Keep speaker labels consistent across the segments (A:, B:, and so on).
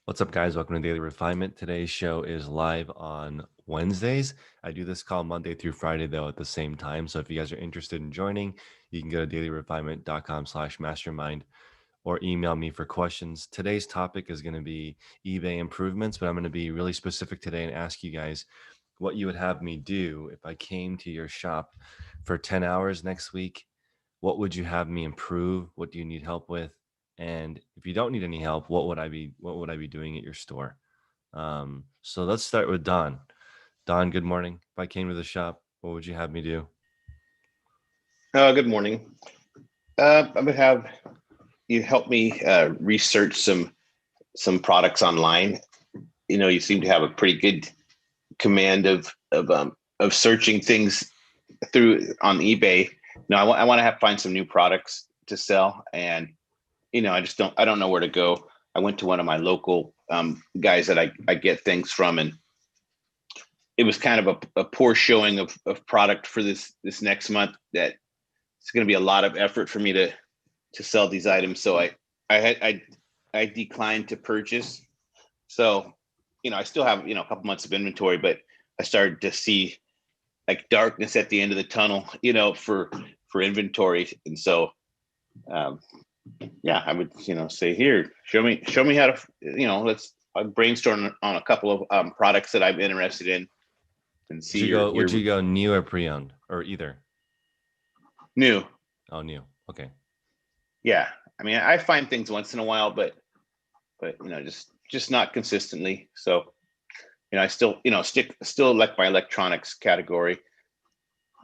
A: What's up, guys? Welcome to Daily Refinement. Today's show is live on Wednesdays. I do this call Monday through Friday, though, at the same time. So if you guys are interested in joining, you can go to dailyrefinement.com/mastermind or email me for questions. Today's topic is going to be eBay improvements, but I'm going to be really specific today and ask you guys what you would have me do if I came to your shop for 10 hours next week. What would you have me improve? What do you need help with? And if you don't need any help, what would I be doing at your store? So let's start with Don. Don, good morning. If I came to the shop, what would you have me do?
B: Good morning. I would have you help me research some products online. You know, you seem to have a pretty good command of searching things through on eBay. No, I want to have find some new products to sell, and I don't know where to go. I went to one of my local guys that I get things from, and it was kind of a poor showing of product for this next month. That it's going to be a lot of effort for me to sell these items. So I declined to purchase. So, I still have, a couple months of inventory, but I started to see like darkness at the end of the tunnel, for inventory. And so, um, yeah, I would, say here, show me how to, let's brainstorm on a couple of products that I'm interested in and
A: Would
B: see
A: you
B: your,
A: go would
B: your
A: you go new or pre-owned or either?
B: new.
A: Oh, new. Okay.
B: Yeah. I mean, I find things once in a while, but just not consistently. So, I still, still like my electronics category.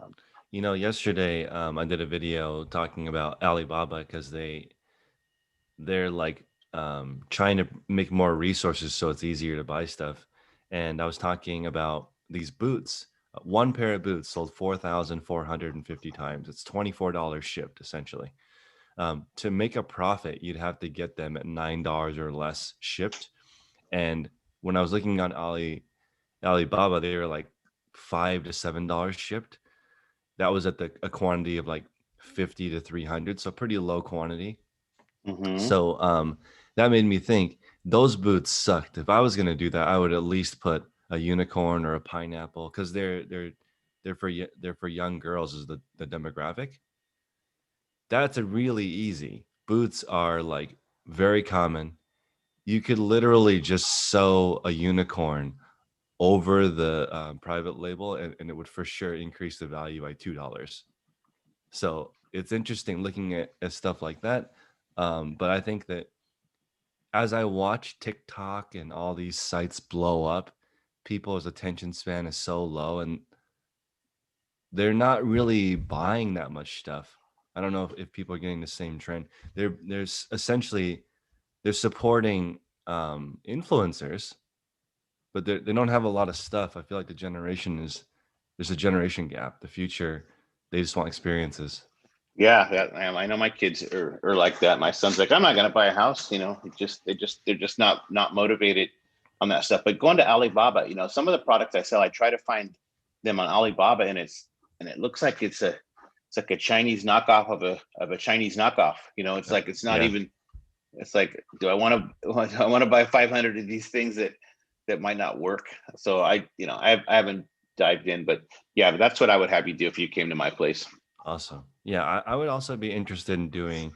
B: Um,
A: Yesterday I did a video talking about Alibaba because they're like trying to make more resources so it's easier to buy stuff. And I was talking about these boots. One pair of boots sold 4,450 times. It's $24 shipped essentially. To make a profit, you'd have to get them at $9 or less shipped. And when I was looking on Alibaba, they were like $5 to $7 shipped. That was at a quantity of like 50 to 300, so pretty low quantity.
B: mhm.
A: So that made me think those boots sucked. If I was gonna do that, I would at least put a unicorn or a pineapple because they're for young girls is the demographic. That's a really easy. Boots are like very common. You could literally just sew a unicorn over the private label, and it would for sure increase the value by $2. So it's interesting looking at stuff like that. But I think that as I watch TikTok and all these sites blow up, people's attention span is so low and they're not really buying that much stuff. I don't know if people are getting the same trend. There's essentially they're supporting influencers, but they don't have a lot of stuff. I feel like there's a generation gap. The future, they just want experiences.
B: Yeah, I know my kids are like that. My son's like, I'm not going to buy a house. They're just not motivated on that stuff. But going to Alibaba, some of the products I sell, I try to find them on Alibaba, and it looks like it's like a Chinese knockoff of a Chinese knockoff. It's like it's not
A: Yeah.
B: even. It's like, do I want to I want to buy 500 of these things that might not work? So I haven't dived in, but yeah, that's what I would have you do if you came to my place.
A: Awesome. Yeah, I would also be interested in doing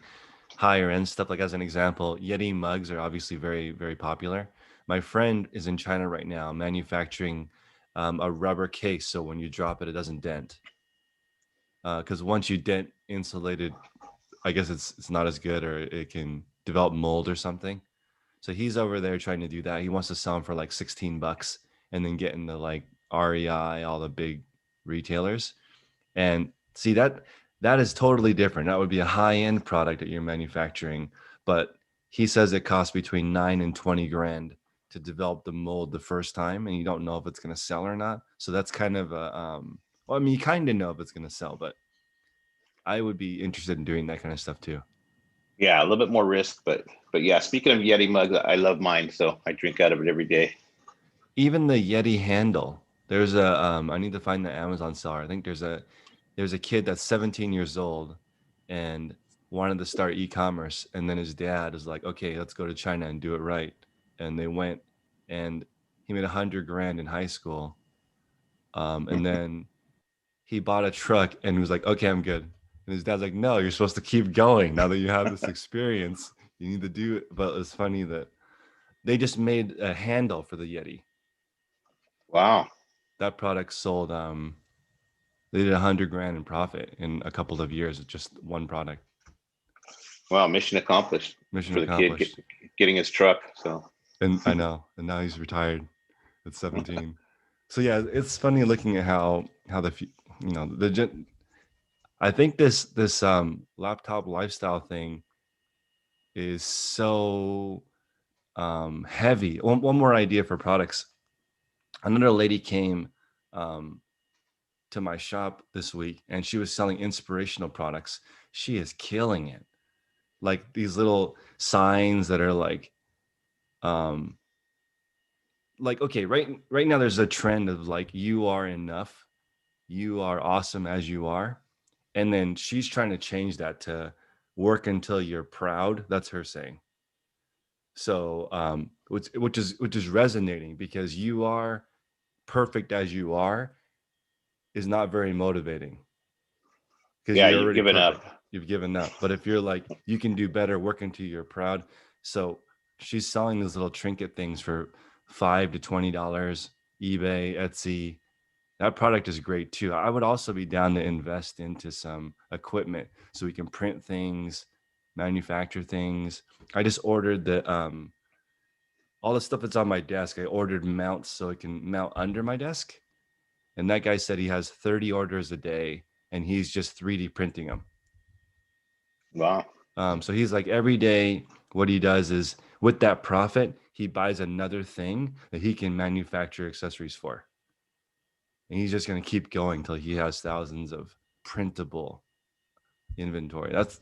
A: higher end stuff. Like as an example, Yeti mugs are obviously very, very popular. My friend is in China right now manufacturing a rubber case so when you drop it, it doesn't dent. Because once you dent insulated, I guess it's not as good or it can develop mold or something. So he's over there trying to do that. He wants to sell them for like 16 bucks and then get into like REI, all the big retailers. And see that is totally different. That would be a high-end product that you're manufacturing, but he says it costs between 9 and 20 grand to develop the mold the first time, and you don't know if it's going to sell or not. So that's kind of a well, I mean, you kind of know if it's going to sell, but I would be interested in doing that kind of stuff too.
B: Yeah, a little bit more risk, but yeah. Speaking of Yeti mugs, I love mine, so I drink out of it every day.
A: Even the Yeti handle. There's a I need to find the Amazon seller. I think there's a kid that's 17 years old and wanted to start e-commerce, and then his dad is like, "Okay, let's go to China and do it right." and they went, and he made 100 grand in high school. And then he bought a truck and was like, okay, I'm good. And his dad's like, no, you're supposed to keep going. Now that you have this experience, you need to do it. But it's funny that they just made a handle for the Yeti.
B: Wow.
A: That product sold, they did 100 grand in profit in a couple of years with just one product.
B: Wow. Mission accomplished
A: Mission
B: for the kid
A: accomplished.
B: getting his truck. So,
A: And I know. And now he's retired at 17. So yeah, it's funny looking at how I think this laptop lifestyle thing is so heavy. One more idea for products. Another lady came um, to my shop this week, and she was selling inspirational products. She is killing it. Like these little signs that are um, okay, right now there's a trend of like, you are enough, you are awesome as you are, and then she's trying to change that to work until you're proud. That's her saying. So which is resonating, because you are perfect as you are is not very motivating, because
B: yeah,
A: you're
B: you've
A: already
B: given
A: perfect.
B: up.
A: You've given up. But if you're like, you can do better, work until you're proud. So she's selling these little trinket things for $5 to $20, eBay, Etsy. That product is great too. I would also be down to invest into some equipment so we can print things, manufacture things. I just ordered all the stuff that's on my desk. I ordered mounts so it can mount under my desk. And that guy said he has 30 orders a day and he's just 3D printing them.
B: Wow.
A: So he's like, every day, what he does is with that profit, he buys another thing that he can manufacture accessories for. And he's just going to keep going till he has thousands of printable inventory. That's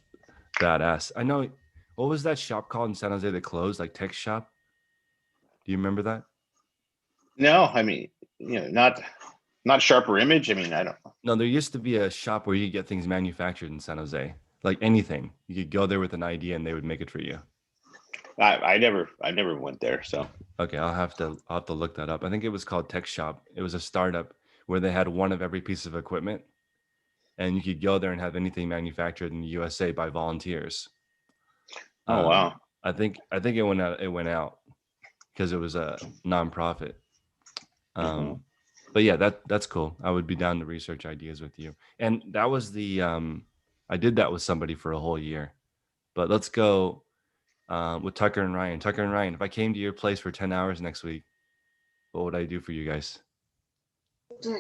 A: badass. I know. What was that shop called in San Jose that closed? Like Tech Shop? Do you remember that?
B: No, I mean, not Sharper Image. I mean, I don't.
A: No, there used to be a shop where you could get things manufactured in San Jose. Like anything. You could go there with an idea and they would make it for you.
B: I never went there. So
A: Okay, I'll have to look that up. I think it was called Tech Shop. It was a startup where they had one of every piece of equipment, and you could go there and have anything manufactured in the USA by volunteers.
B: oh wow.
A: I think it went out. It went out because it was a nonprofit.
B: Mhm.
A: But yeah, that's cool. I would be down to research ideas with you. And that was the I did that with somebody for a whole year. But let's go with Tucker and Ryan. Tucker and Ryan, if I came to your place for 10 hours next week, what would I do for you guys?
C: All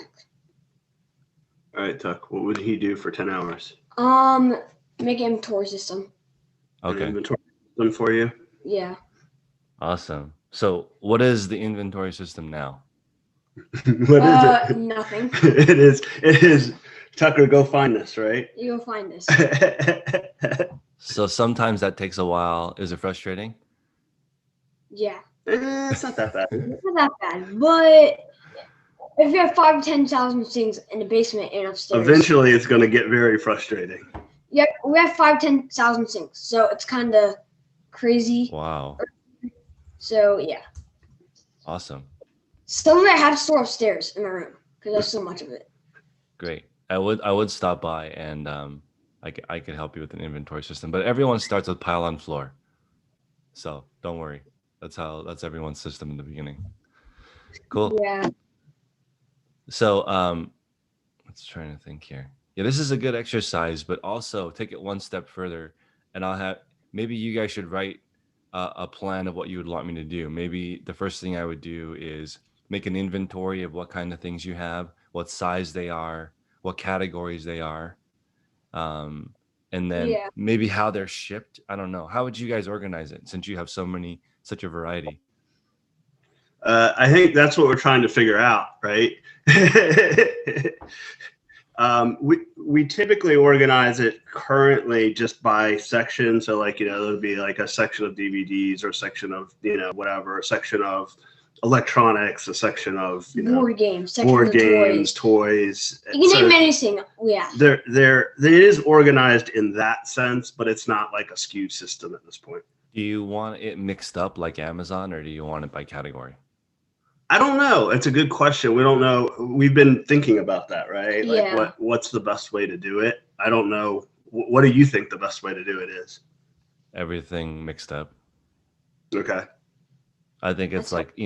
D: right, Tuck. What would he do for 10 hours?
C: Make an inventory system.
A: Okay.
D: An inventory system for you?
C: Yeah.
A: Awesome. So what is the inventory system now?
D: What is it?
C: Nothing.
D: It is Tucker, go find this, right?
C: You go find this.
A: So sometimes that takes a while. Is it frustrating?
C: Yeah.
D: It's not that bad.
C: It's not that bad, but if you have 5,000-10,000 things in the basement and upstairs,
D: Eventually, it's going to get very frustrating.
C: yeah, we have 5,000-10,000 things, so it's kind of crazy.
A: Wow.
C: So yeah,
A: Awesome.
C: some of it I have to store upstairs in my room because there's so much of it.
A: Great. I would stop by and I could help you with an inventory system, but everyone starts with pile on floor. So don't worry. That's everyone's system in the beginning. Cool.
C: Yeah.
A: So let's try to think here. Yeah, this is a good exercise, but also take it one step further, and maybe you guys should write a plan of what you would want me to do. Maybe the first thing I would do is make an inventory of what kind of things you have, what size they are, what categories they are, and then maybe how they're shipped. I don't know. How would you guys organize it since you have such a variety?
D: I think that's what we're trying to figure out, right? We typically organize it currently just by section. So like, there'll be like a section of DVDs or a section of, whatever, a section of electronics, a section of,
C: board games,
D: toys.
C: You can name anything. Yeah.
D: There is organized in that sense, but it's not like a SKU system at this point.
A: Do you want it mixed up like Amazon, or do you want it by category?
D: I don't know. It's a good question. We don't know. We've been thinking about that, right? Like
C: Yeah.
D: what's the best way to do it? I don't know. What do you think the best way to do it is?
A: Everything mixed up.
D: Okay.
A: I think it's
C: That's
A: like,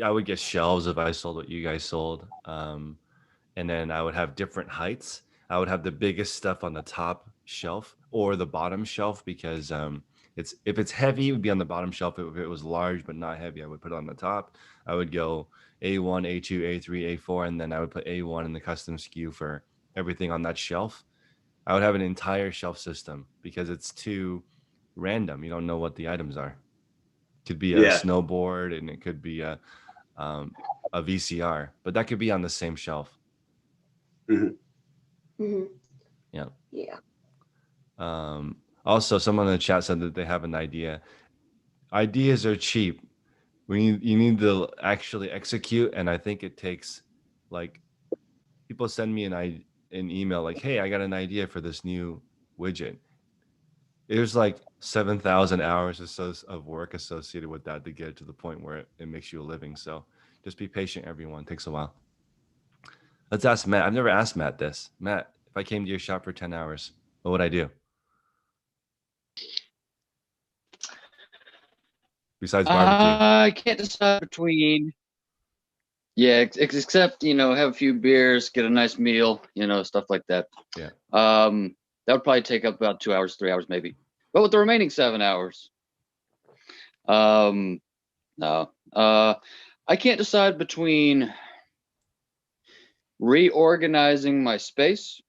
A: I would get shelves if I sold what you guys sold. And then I would have different heights. I would have the biggest stuff on the top shelf or the bottom shelf because if it's heavy, it would be on the bottom shelf. If it was large but not heavy, I would put it on the top. I would go A1, A2, A3, A4, and then I would put A1 in the custom SKU for everything on that shelf. I would have an entire shelf system because it's too random. You don't know what the items are. Could be a
D: Yeah.
A: snowboard and it could be a VCR, but that could be on the same shelf.
D: Mhm.
C: hmm
A: Yeah.
C: Yeah.
A: Also, someone in the chat said that they have an idea. Ideas are cheap. You need to actually execute, and I think it takes like people send me an email like, "Hey, I got an idea for this new widget." There's like 7,000 hours of work associated with that to get to the point where it makes you a living. So just be patient, everyone. It takes a while. Let's ask Matt. I've never asked Matt this. Matt, if I came to your shop for 10 hours, what would I do? Besides barbecue.
E: I can't decide between. Yeah, except have a few beers, get a nice meal, stuff like that.
A: Yeah.
E: That would probably take up about 2 hours, 3 hours maybe. But with the remaining 7 hours, no. I can't decide between reorganizing my space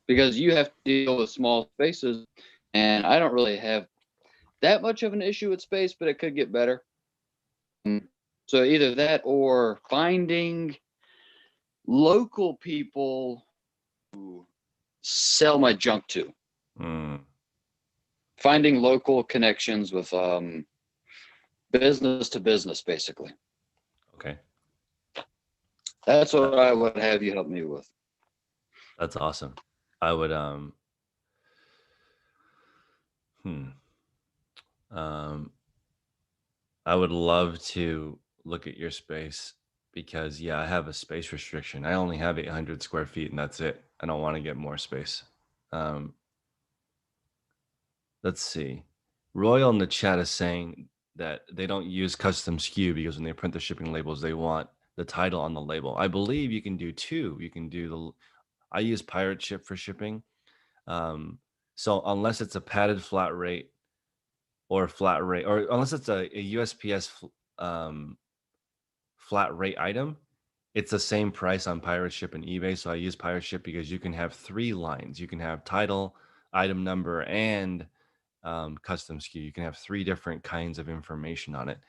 E: because you have to deal with small spaces, and I don't really have that much of an issue with space, but it could get better. So either that or finding local people who sell my junk to. Finding local connections with business to business, basically.
A: Okay.
E: That's what I would have you help me with.
A: That's awesome. I would I would love to look at your space because I have a space restriction. I only have 800 square feet and that's it. I don't want to get more space. Let's see. Royal in the chat is saying that they don't use custom SKU because when they print the shipping labels, they want the title on the label. I believe you can do two. You can do I use pirate ship for shipping. So unless it's a padded flat rate or flat rate, or unless it's a USPS flat rate item, it's the same price on pirate ship and eBay. So I use pirate ship because you can have 3 lines. You can have title, item number, and custom SKU. You can have 3 different kinds of information on it.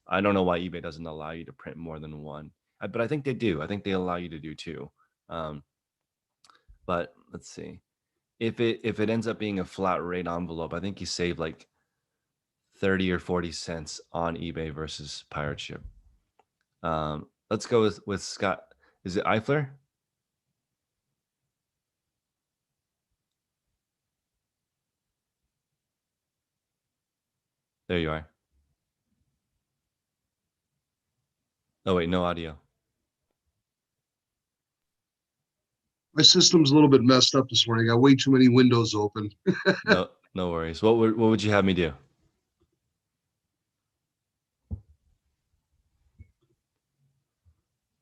A: I don't know why eBay doesn't allow you to print more than one, but I think they do. I think they allow you to do 2. But let's see. If it ends up being a flat rate envelope, I think you save like 30 or 40 cents on eBay versus pirate ship. Let's go with Scott. Is it Eifler? There you are. Oh wait, no audio.
F: My system's a little bit messed up this morning. I got way too many windows open.
A: No worries. What would you have me do?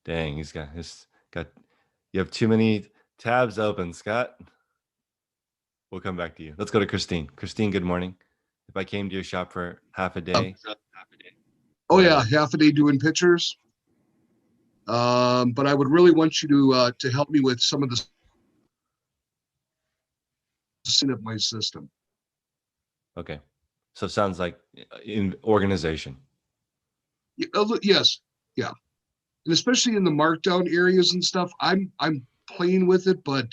A: Dang, he's got you have too many tabs open, Scott. We'll come back to you. Let's go to Christine. Christine, good morning. If I came to your shop for half a day.
F: Oh yeah, half a day doing pictures. But I would really want you to help me with some of the set up my system.
A: Okay. So it sounds like in organization.
F: Yes, yeah. And especially in the markdown areas and stuff, I'm playing with it, but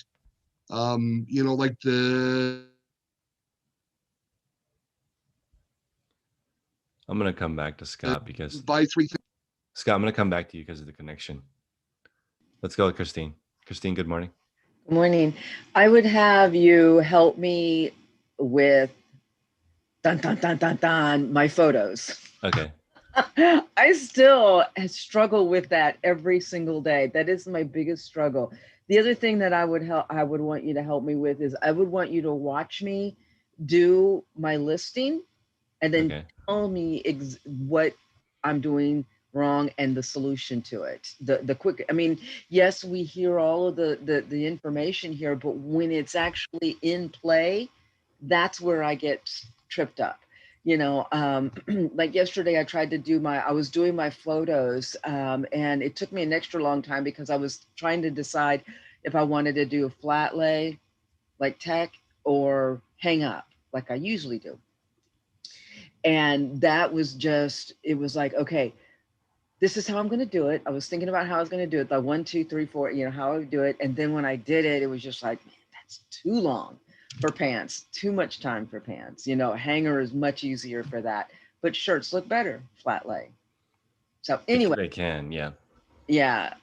F: like
A: I'm gonna come back to Scott because
F: buy 3 things.
A: Scott, I'm gonna come back to you because of the connection. Let's go with Christine. Christine, good morning.
G: Good morning. I would have you help me with dun, dun, dun, dun, dun, my photos.
A: Okay.
G: I still struggle with that every single day. That is my biggest struggle. The other thing that I would want you to help me with is I would want you to watch me do my listing and then
A: Okay.
G: tell me what I'm doing wrong and the solution to it. The quick, I mean, yes, we hear all of the information here, but when it's actually in play, that's where I get tripped up. You know, like yesterday, I was doing my photos, and it took me an extra long time because I was trying to decide if I wanted to do a flat lay, like tech, or hang up, like I usually do. And that was just, it was like, okay, this is how I'm going to do it. I was thinking about how I was going to do it, the 1, 2, 3, 4, you know, how I would do it. And then when I did it, it was just like, man, that's too long for pants, too much time for pants. You know, a hanger is much easier for that, but shirts look better flat lay. So anyway,
A: They can, yeah.
G: yeah.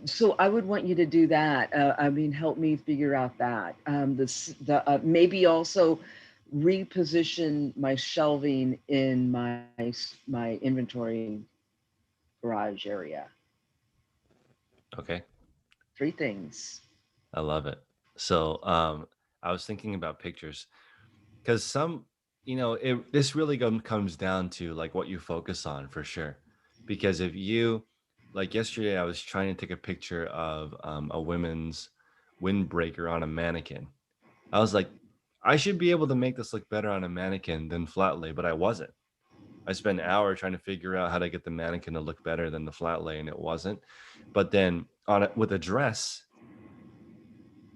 G: So I would want you to do that. I mean, help me figure out that. Maybe also reposition my shelving in my inventory garage area.
A: Okay.
G: 3 things.
A: I love it. So I was thinking about pictures because this really comes down to like what you focus on for sure. Because if you, like yesterday, I was trying to take a picture of a women's windbreaker on a mannequin. I was like, I should be able to make this look better on a mannequin than flat lay, but I wasn't. I spent an hour trying to figure out how to get the mannequin to look better than the flat lay, and it wasn't. But then with a dress,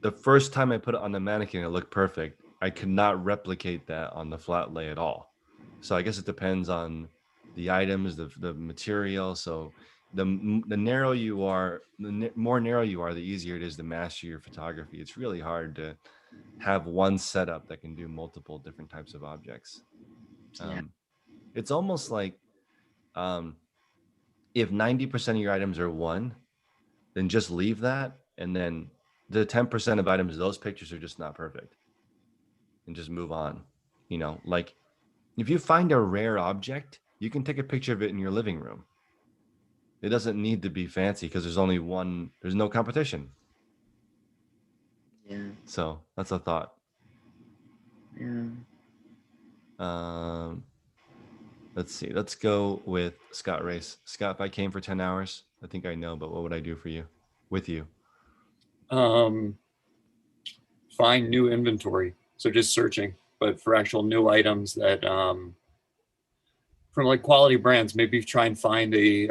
A: the first time I put it on the mannequin, it looked perfect. I could not replicate that on the flat lay at all. So I guess it depends on the items, the material. So the narrow you are, the more narrow you are, the easier it is to master your photography. It's really hard to have one setup that can do multiple different types of objects.
G: Yeah.
A: It's almost like if 90% of your items are one, then just leave that, and then the 10% of items, those pictures are just not perfect, and just move on. You know, like if you find a rare object, you can take a picture of it in your living room. It doesn't need to be fancy because there's only one, there's no competition.
G: Yeah.
A: So that's a thought.
G: Yeah.
A: Let's see. Let's go with Scott Race. Scott, if I came for 10 hours, I think I know, but what would I do for you? With you?
H: Find new inventory. So just searching, but for actual new items that from like quality brands, maybe try and find I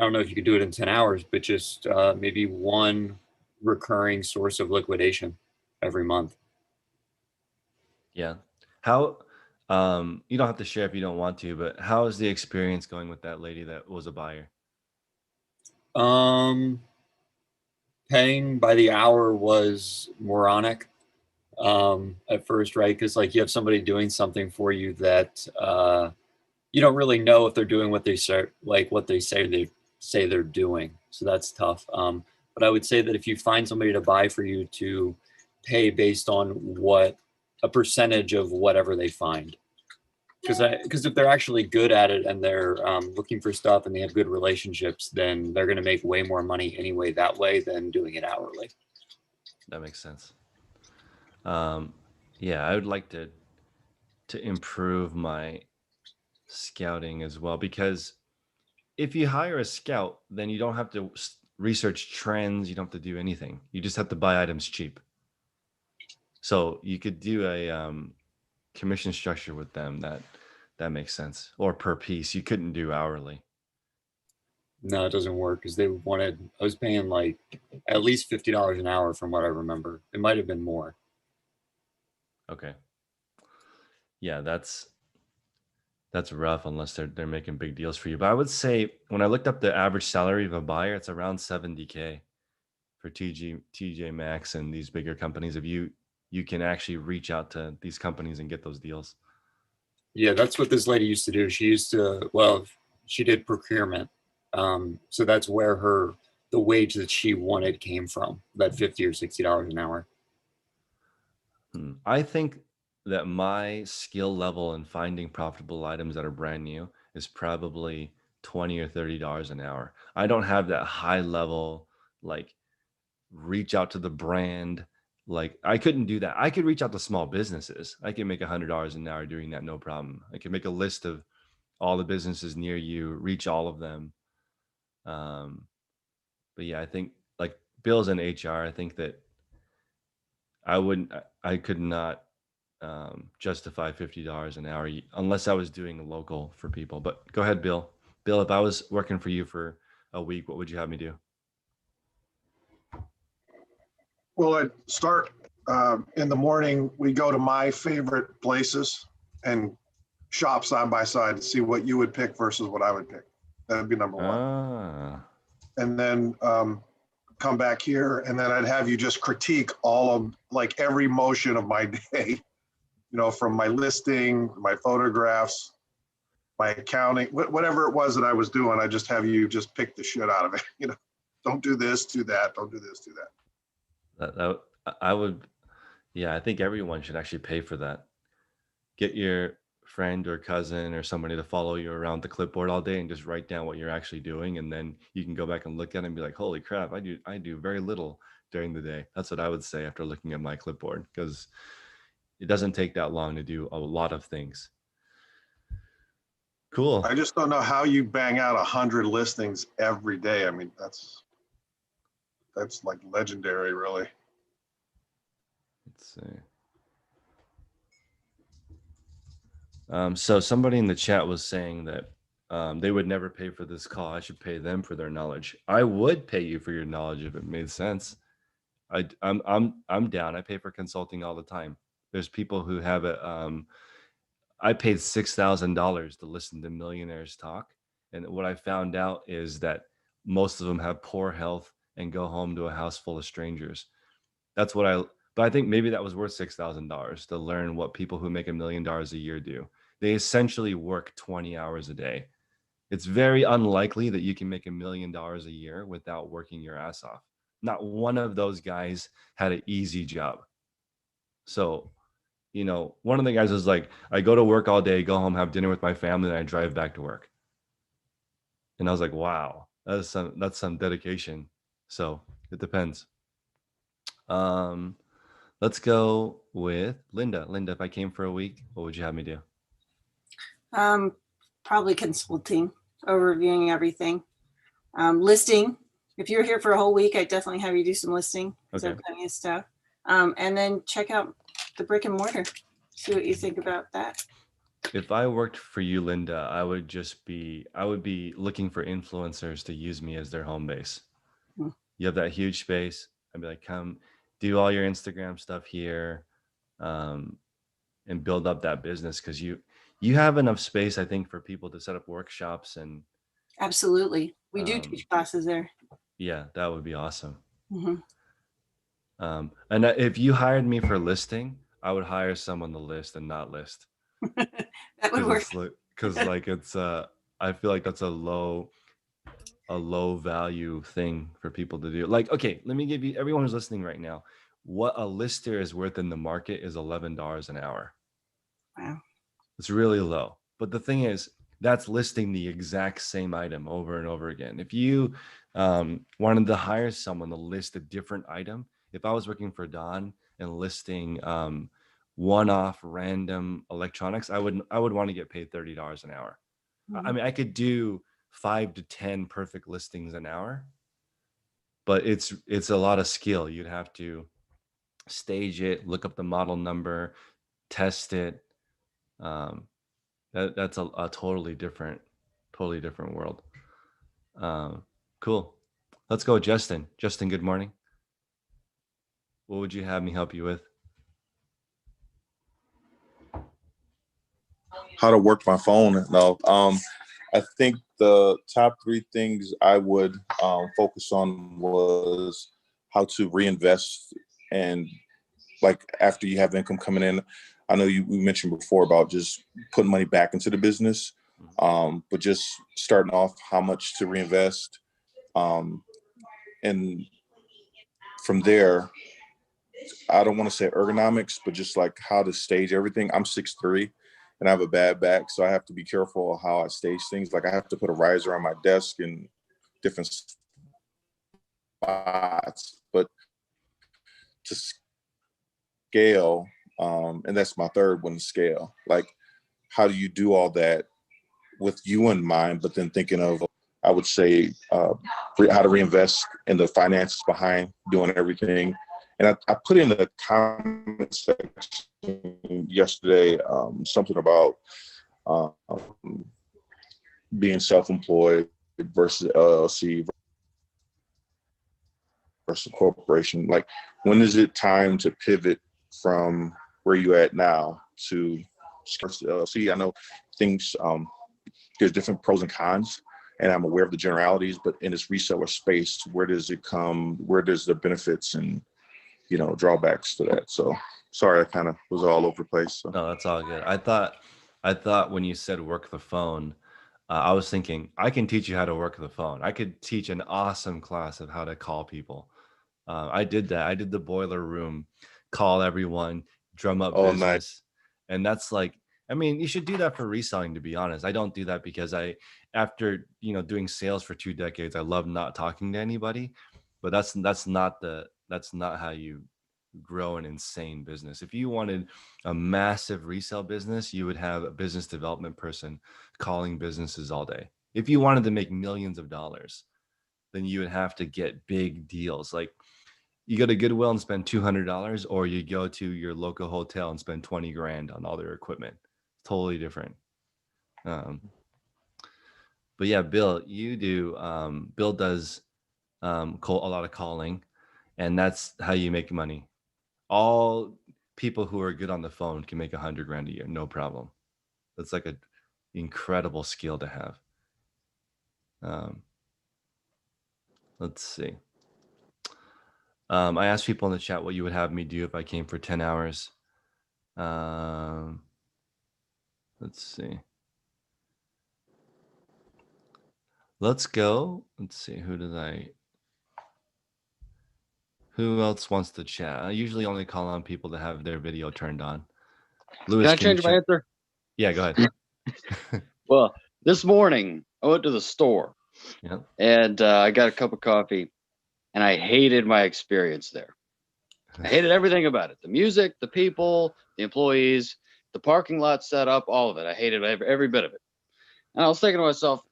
H: don't know if you could do it in 10 hours, but just maybe one recurring source of liquidation every month.
A: Yeah. How, you don't have to share if you don't want to, but how is the experience going with that lady that was a buyer?
H: Paying by the hour was moronic at first, right? Because like you have somebody doing something for you that you don't really know if they're doing what they say, like what they say they're doing. So that's tough. But I would say that if you find somebody to buy for you, to pay based on what a percentage of whatever they find. Because if they're actually good at it and they're looking for stuff and they have good relationships, then they're going to make way more money anyway that way than doing it hourly.
A: That makes sense. Yeah, I would like to improve my scouting as well, because if you hire a scout, then you don't have to research trends. You don't have to do anything. You just have to buy items cheap. So you could do a commission structure with them that makes sense, or per piece. You couldn't do hourly.
H: No, it doesn't work because I was paying like at least $50 an hour from what I remember. It might have been more.
A: Okay. Yeah, that's rough unless they're making big deals for you. But I would say when I looked up the average salary of a buyer, it's around 70K for TJ Maxx and these bigger companies. If you can actually reach out to these companies and get those deals.
H: Yeah, that's what this lady used to do. She did procurement. So that's where the wage that she wanted came from, that $50 or $60 an hour.
A: I think that my skill level in finding profitable items that are brand new is probably $20 or $30 an hour. I don't have that high level, like reach out to the brand. Like I couldn't do that. I could reach out to small businesses. I can make $100 an hour doing that, no problem. I can make a list of all the businesses near you, reach all of them. But yeah, I think like Bill's in HR. I think that I could not justify $50 an hour unless I was doing local for people. But go ahead, Bill. Bill, if I was working for you for a week, what would you have me do?
I: Well, I'd start in the morning. We go to my favorite places and shop side by side to see what you would pick versus what I would pick. That'd be number one. And then come back here, and then I'd have you just critique all of like every motion of my day, from my listing, my photographs, my accounting, whatever it was that I was doing. I just have you just pick the shit out of it. Don't do this, do that. Don't do this, do that.
A: I would, yeah, I think everyone should actually pay for that. Get your friend or cousin or somebody to follow you around the clipboard all day and just write down what you're actually doing, and then you can go back and look at it and be like, holy crap, I do very little during the day. That's what I would say after looking at my clipboard, because it doesn't take that long to do a lot of things. Cool.
I: I just don't know how you bang out 100 listings every day. I mean, that's like legendary, really.
A: Let's see. So somebody in the chat was saying that they would never pay for this call. I should pay them for their knowledge. I would pay you for your knowledge if it made sense. I'm down. I pay for consulting all the time. There's people who have it. I paid $6,000 to listen to millionaires talk, and what I found out is that most of them have poor health and go home to a house full of strangers. That's what but I think maybe that was worth $6,000 to learn what people who make $1 million a year do. They essentially work 20 hours a day. It's very unlikely that you can make $1 million a year without working your ass off. Not one of those guys had an easy job. So, one of the guys was like, I go to work all day, go home, have dinner with my family, and I drive back to work. And I was like, wow, that's some dedication. So it depends. Let's go with Linda. Linda, if I came for a week, what would you have me do?
J: Probably consulting, overviewing everything. Listing. If you're here for a whole week, I definitely have you do some listing. Okay. So plenty of stuff. And then check out the brick and mortar. See what you think about that.
A: If I worked for you, Linda, I would be looking for influencers to use me as their home base. You have that huge space. I'd be like, come do all your Instagram stuff here, and build up that business, because you have enough space, I think, for people to set up workshops. And
J: absolutely, we do teach classes there.
A: Yeah, that would be awesome.
J: Mm-hmm.
A: And if you hired me for listing, I would hire someone to list and not list.
J: That would work.
A: Because it's I feel like that's a low value thing for people to do. Like, okay, let me give you, everyone who's listening right now, what a lister is worth in the market is $11 an hour.
J: Wow.
A: It's really low. But the thing is, that's listing the exact same item over and over again. If you wanted to hire someone to list a different item, if I was working for Don and listing one-off random electronics, I would want to get paid $30 an hour. Mm-hmm. I mean, I could do 5 to 10 perfect listings an hour, but it's a lot of skill. You'd have to stage it, look up the model number, test it. That's a totally different world. Cool. Let's go, Justin. Justin, good morning. What would you have me help you with?
K: How to work my phone. No, I think the top 3 things I would focus on was how to reinvest, and like after you have income coming in. I know we mentioned before about just putting money back into the business, but just starting off how much to reinvest, and from there, I don't want to say ergonomics, but just like how to stage everything. I'm 6'3" and I have a bad back, so I have to be careful how I stage things. Like I have to put a riser on my desk and different spots, but to scale, and that's my third one, scale. Like, how do you do all that with you in mind, but then thinking of, I would say, how to reinvest in the finances behind doing everything. And I put in the comment section yesterday something about being self-employed versus LLC versus corporation. Like, when is it time to pivot from where you at now to LLC? I know things, there's different pros and cons, and I'm aware of the generalities, but in this reseller space, where does it come? Where does the benefits and, you know, drawbacks to that? So sorry, I kind of was all over the place. So.
A: No, that's all good. I thought when you said work the phone, I was thinking I can teach you how to work the phone. I could teach an awesome class of how to call people. I did that. I did the boiler room, call everyone, drum up business. Nice. And that's like, I mean, you should do that for reselling, to be honest. I don't do that because after, you know, doing sales for 2 decades, I love not talking to anybody, but that's not how you grow an insane business. If you wanted a massive resale business, you would have a business development person calling businesses all day. If you wanted to make millions of dollars, then you would have to get big deals. Like, you go to Goodwill and spend $200, or you go to your local hotel and spend 20 grand on all their equipment. Totally different. But yeah, Bill, Bill does a lot of calling, and that's how you make money. All people who are good on the phone can make 100 grand a year, no problem. That's like an incredible skill to have. Let's see. I asked people in the chat what you would have me do if I came for 10 hours. Let's see. Let's go. Let's see. Who else wants to chat? I usually only call on people that have their video turned on. Lewis,
E: can I change my answer?
A: Yeah, go ahead.
E: Well, this morning I went to the store, and I got a cup of coffee, and I hated my experience there. I hated everything about it. The music, the people, the employees, the parking lot setup, all of it. I hated every bit of it. And I was thinking to myself,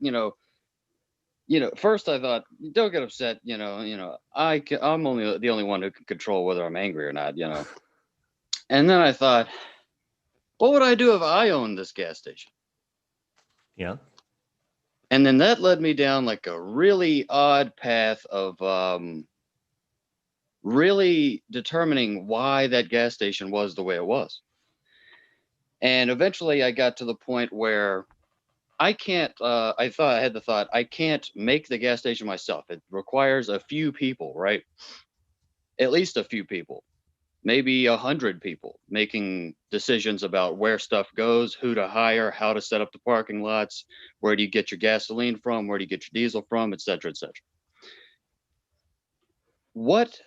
E: first I thought, don't get upset. I'm only the only one who can control whether I'm angry or not, And then I thought, what would I do if I owned this gas station?
A: Yeah.
E: And then that led me down like a really odd path of really determining why that gas station was the way it was. And eventually I got to the point where I can't, I had the thought, I can't make the gas station myself. It requires a few people, right? At least a few people, maybe 100 people making decisions about where stuff goes, who to hire, how to set up the parking lots, where do you get your gasoline from, where do you get your diesel from, et cetera, et cetera. What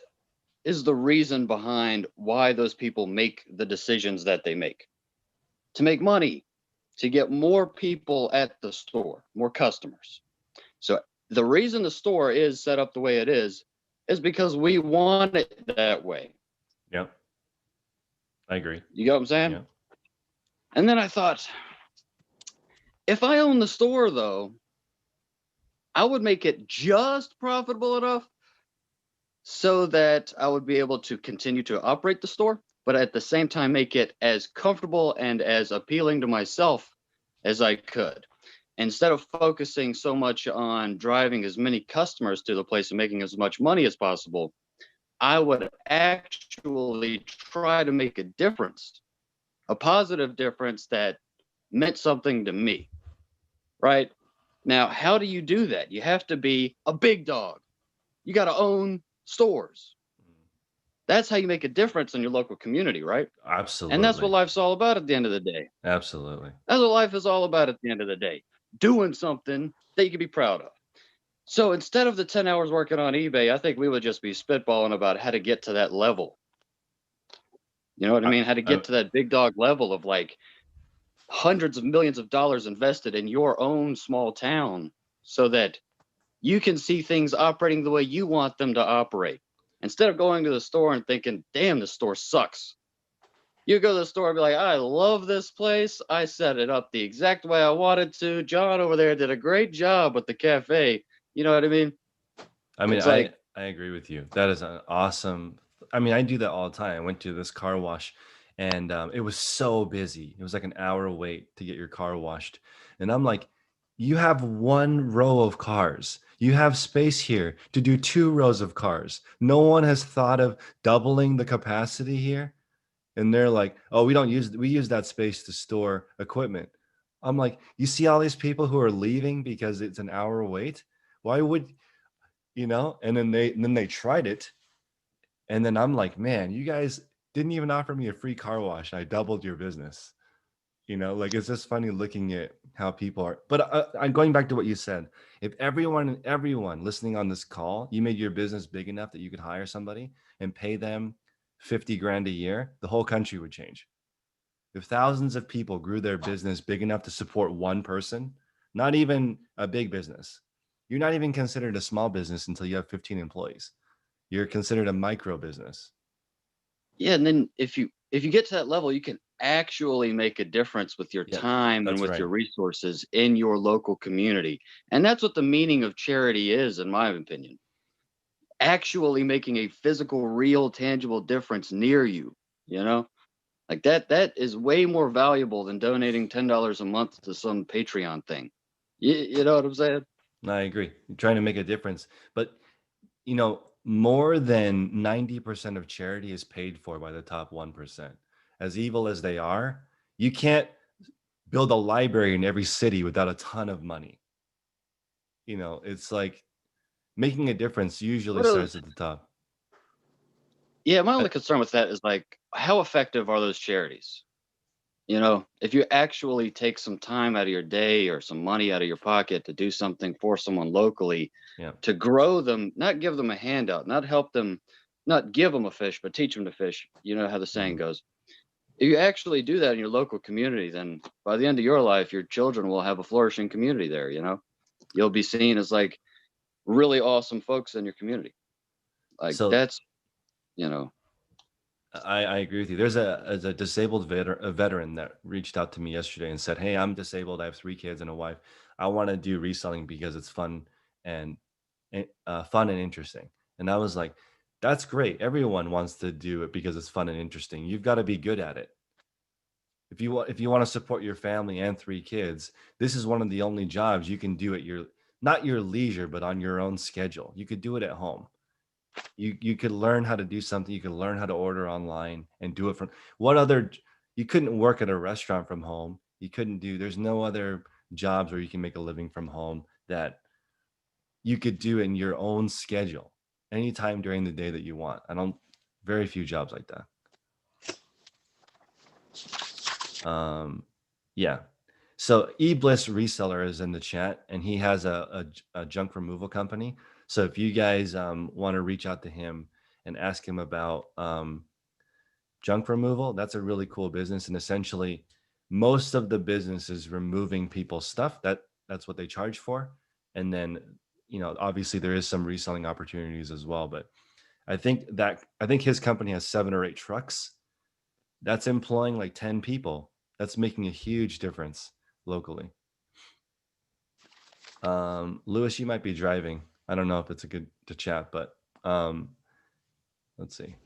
E: is the reason behind why those people make the decisions that they make? To make money, to get more people at the store, more customers. So the reason the store is set up the way it is because we want it that way.
A: Yep. I agree.
E: You get what I'm saying?
A: Yeah.
E: And then I thought, if I own the store, though, I would make it just profitable enough so that I would be able to continue to operate the store, but at the same time make it as comfortable and as appealing to myself as I could. Instead of focusing so much on driving as many customers to the place and making as much money as possible, I would actually try to make a difference, a positive difference that meant something to me, right? Now, how do you do that? You have to be a big dog. You got to own stores. That's how you make a difference in your local community, right?
A: Absolutely.
E: And that's what life's all about at the end of the day.
A: Absolutely.
E: That's what life is all about at the end of the day. Doing something that you can be proud of. So instead of the 10 hours working on eBay, I think we would just be spitballing about how to get to that level You know what I mean? How to get to that big dog level of like hundreds of millions of dollars invested in your own small town so that you can see things operating the way you want them to operate. Instead of going to the store and thinking, damn, this store sucks. You go to the store and be like, I love this place. I set it up the exact way I wanted to. John over there did a great job with the cafe. You know what I mean?
A: I mean,
E: It's like,
A: I agree with you. That is an awesome. I mean, I do that all the time. I went to this car wash, and it was so busy. It was like an hour wait to get your car washed, and I'm like, you have one row of cars. You have space here to do 2 rows of cars. No one has thought of doubling the capacity here. And they're like, oh, we use that space to store equipment. I'm like, you see all these people who are leaving because it's an hour wait? Why would, and then they tried it, and then I'm like, man, you guys didn't even offer me a free car wash. I doubled your business. Like, it's just funny looking at how people are. But I'm going back to what you said. If everyone listening on this call, you made your business big enough that you could hire somebody and pay them 50 grand a year, the whole country would change. If thousands of people grew their business big enough to support one person, not even a big business, you're not even considered a small business until you have 15 employees. You're considered a micro business.
E: yeah. And then if you get to that level, you can actually make a difference with your time and with your resources in your local community. And that's what the meaning of charity is, in my opinion. Actually making a physical, real, tangible difference near you, like that is way more valuable than donating $10 a month to some Patreon thing. You know what I'm saying?
A: I agree. You're trying to make a difference. But, more than 90% of charity is paid for by the top 1%. As evil as they are, you can't build a library in every city without a ton of money. It's like making a difference usually starts at the top.
E: Yeah, my only concern with that is like, how effective are those charities? If you actually take some time out of your day or some money out of your pocket to do something for someone locally, to grow them, not give them a handout, not help them, not give them a fish, but teach them to fish. You know how the saying goes. If you actually do that in your local community, then by the end of your life, your children will have a flourishing community there. You'll be seen as like really awesome folks in your community. Like that's,
A: I agree with you. There's a disabled veteran that reached out to me yesterday and said, hey, I'm disabled. I have 3 kids and a wife. I want to do reselling because it's fun and interesting. And I was like, that's great. Everyone wants to do it because it's fun and interesting. You've got to be good at it. If you want to support your family and 3 kids, this is one of the only jobs you can do at not your leisure, but on your own schedule. You could do it at home. You could learn how to do something. You could learn how to order online and do it from you couldn't work at a restaurant from home. There's no other jobs where you can make a living from home that you could do in your own schedule anytime during the day that you want. Very few jobs like that. Yeah. So eBliss Reseller is in the chat, and he has a junk removal company. So if you guys want to reach out to him and ask him about junk removal, that's a really cool business. And essentially, most of the business is removing people's stuff. That's what they charge for. And then, obviously there is some reselling opportunities as well. But I think his company has 7 or 8 trucks. That's employing like 10 people. That's making a huge difference locally. Lewis, you might be driving. I don't know if it's a good to chat, but let's see.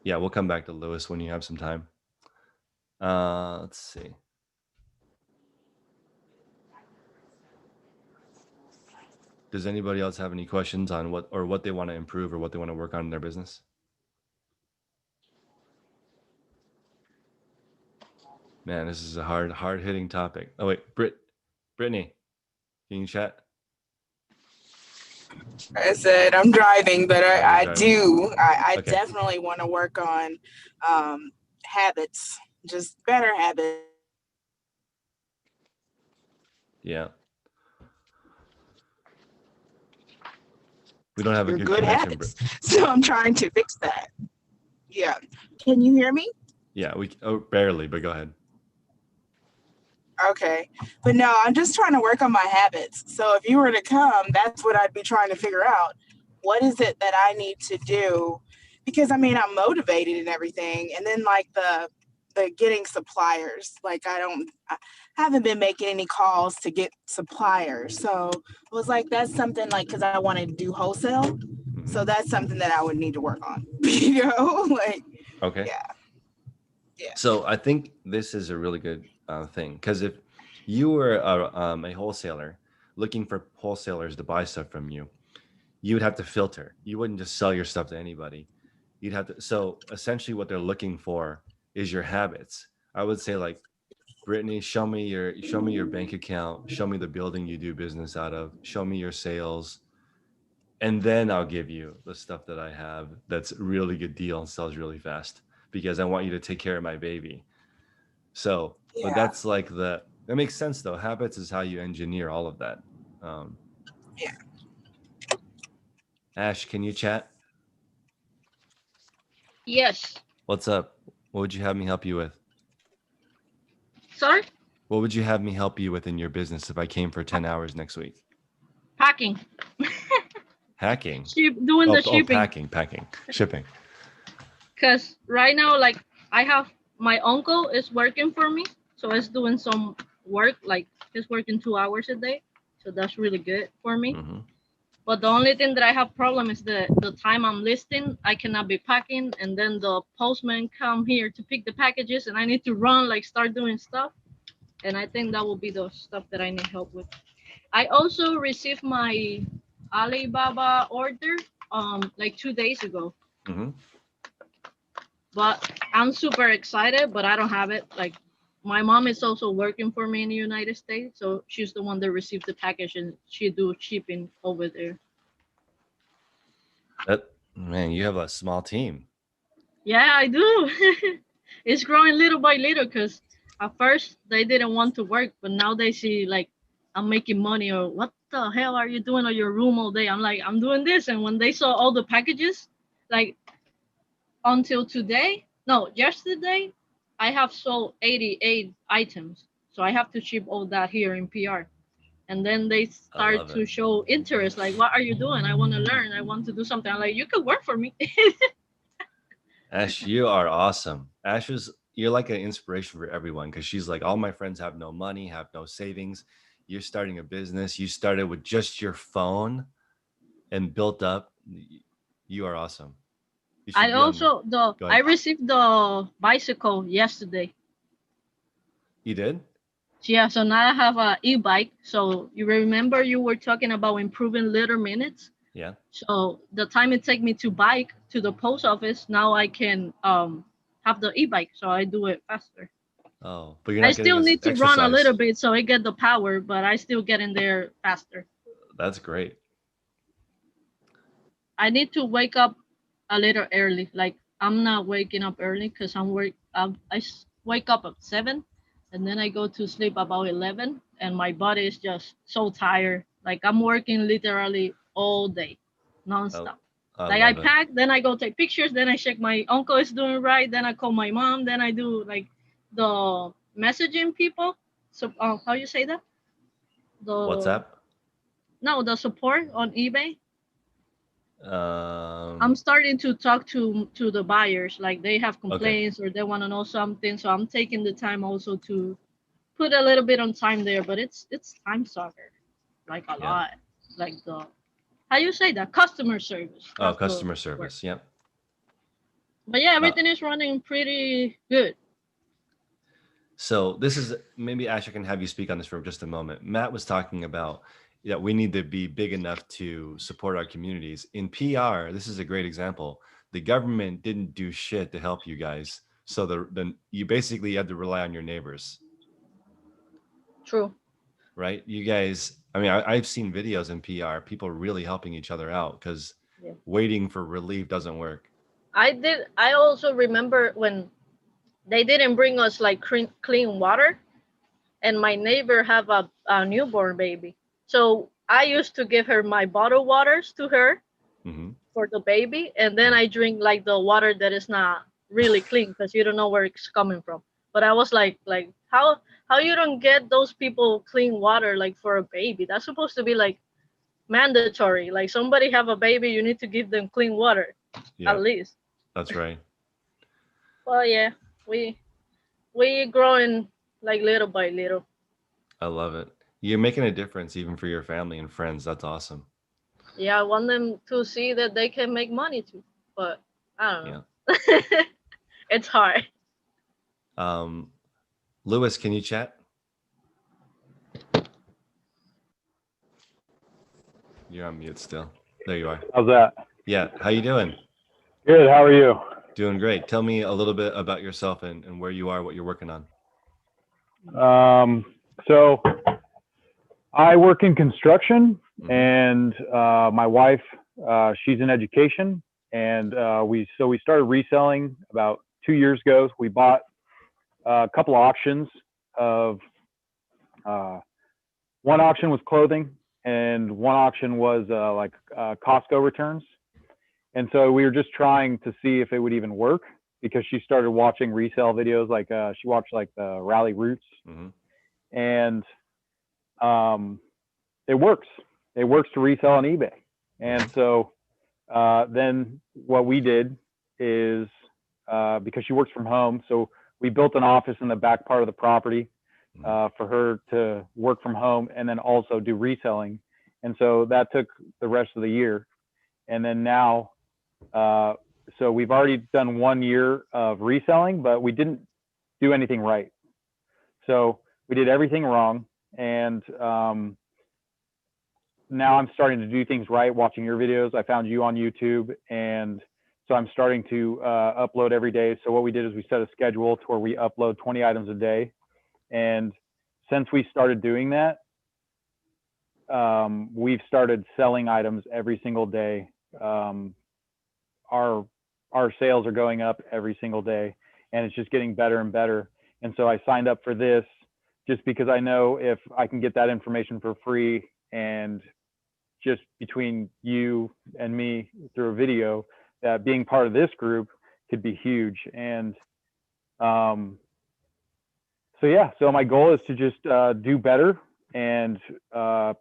A: Yeah, we'll come back to Lewis when you have some time. Let's see. Does anybody else have any questions on what they want to improve or what they want to work on in their business? Man, this is a hard hitting topic. Oh wait, Brittany, can you chat?
L: I said I'm driving, but I
A: Okay.
L: definitely want to work on habits, just better habits.
A: Yeah. We don't have a
L: They're
A: good
L: good
A: connection.
L: habits. So I'm trying to fix that. Yeah. Can you hear me?
A: Yeah, barely, but go ahead.
L: Okay. But no, I'm just trying to work on my habits. So if you were to come, that's what I'd be trying to figure out. What is it that I need to do? Because I mean, I'm motivated and everything. And then like the getting suppliers, like I haven't been making any calls to get suppliers. So it was like, that's something like, because I want to do wholesale. So that's something that I would need to work on, you know, like,
A: Okay.
L: Yeah.
A: So I think this is a really good thing, because if you were a wholesaler looking for wholesalers to buy stuff from you, you would have to filter. You wouldn't just sell your stuff to anybody. You'd have to. So essentially, what they're looking for is your habits. I would say, like, Brittany, show me your bank account. Show me the building you do business out of. Show me your sales, and then I'll give you the stuff that I have that's a really good deal and sells really fast, because I want you to take care of my baby. So, but that's like that makes sense though. Habits is how you engineer all of that.
L: Yeah.
A: Ash, can you chat?
M: Yes.
A: What's up? What would you have me help you with?
M: Sorry?
A: What would you have me help you with in your business if I came for 10 hours next week?
M: Packing.
A: Hacking?
M: Doing the shipping.
A: Packing, shipping.
M: Because right now, like, I have my uncle is working for me. So he's doing some work, like he's working 2 hours a day. So that's really good for me.
A: Mm-hmm.
M: But the only thing that I have problem is the time I'm listing. I cannot be packing, and then the postman come here to pick the packages, and I need to run, like, start doing stuff. And I think that will be the stuff that I need help with. I also received my Alibaba order like 2 days ago.
A: Mm-hmm.
M: But I'm super excited, but I don't have it. Like, my mom is also working for me in the United States, so she's the one that received the package, and she do shipping over there.
A: Man, you have a small team.
M: Yeah, I do. It's growing little by little, because at first they didn't want to work, but now they see, like, I'm making money, or what the hell are you doing on your room all day? I'm like, I'm doing this. And when they saw all the packages, like, until today, no, yesterday, I have sold 88 items. So I have to ship all that here in PR. And then they start to show interest, like, what are you doing? I want to learn. I want to do something. I'm like, you could work for me.
A: Ash, you are awesome. You're like an inspiration for everyone, because she's like, all my friends have no money, have no savings. You're starting a business. You started with just your phone and built up. You are awesome.
M: I also I received the bicycle yesterday.
A: You did?
M: Yeah, so now I have a e-bike. So you remember you were talking about improving liter minutes?
A: Yeah.
M: So the time it takes me to bike to the post office, now I can have the e-bike, so I do it faster.
A: Oh, but you're not
M: I still need to
A: exercise.
M: run a little bit so I get the power, but I still get in there faster.
A: That's great.
M: I need to wake up a little early. Like, I'm not waking up early because I wake up at 7, and then I go to sleep about 11, and my body is just so tired. Like, I'm working literally all day, nonstop. I pack, then I go take pictures, then I check my uncle is doing right, then I call my mom, then I do, like, the messaging people. So how you say that? The
A: WhatsApp?
M: No, the support on eBay. I'm starting to talk to the buyers, like they have complaints or they want to know something. So I'm taking the time also to put a little bit on time there, but it's time sucker, like a lot, like the how you say that, customer service.
A: Oh, customer service. Yep.
M: But yeah, everything is running pretty good.
A: So this is maybe Ash, I can have you speak on this for just a moment. Matt was talking about that we need to be big enough to support our communities. In PR, this is a great example. The government didn't do shit to help you guys. So you basically had to rely on your neighbors.
M: True.
A: Right? You guys, I mean, I've seen videos in PR, people really helping each other out, because waiting for relief doesn't work.
M: I also remember when they didn't bring us like clean water, and my neighbor have a newborn baby. So I used to give her my bottled waters to her, for the baby, and then I drink like the water that is not really clean because you don't know where it's coming from. But I was like how you don't get those people clean water like for a baby? That's supposed to be like mandatory. Like somebody have a baby, you need to give them clean water at least.
A: That's right.
M: Well, yeah, we growing like little by little.
A: I love it. You're making a difference even for your family and friends. That's awesome.
M: Yeah, I want them to see that they can make money too, but I don't know. It's hard.
A: Lewis, can you chat? You're on mute still. There you are.
N: How's that?
A: Yeah. How you doing?
N: Good. How are you?
A: Doing great. Tell me a little bit about yourself and where you are, what you're working on.
N: So I work in construction, and my wife, she's in education, and we started reselling about 2 years ago. We bought a couple of auctions of one auction was clothing, and one auction was like Costco returns. And so we were just trying to see if it would even work, because she started watching resale videos. Like she watched like the Rally Roots, and it works. It works to resell on eBay. And so then what we did is because she works from home, so we built an office in the back part of the property for her to work from home and then also do reselling. And so that took the rest of the year. And then now, so we've already done 1 year of reselling, but we didn't do anything right. So we did everything wrong. And now I'm starting to do things right, watching your videos. I found you on YouTube, and so I'm starting to upload every day. So what we did is we set a schedule to where we upload 20 items a day. And since we started doing that, we've started selling items every single day. Our sales are going up every single day, and it's just getting better and better. And so I signed up for this just because I know if I can get that information for free, and just between you and me through a video, that being part of this group could be huge. And so yeah, so my goal is to just do better and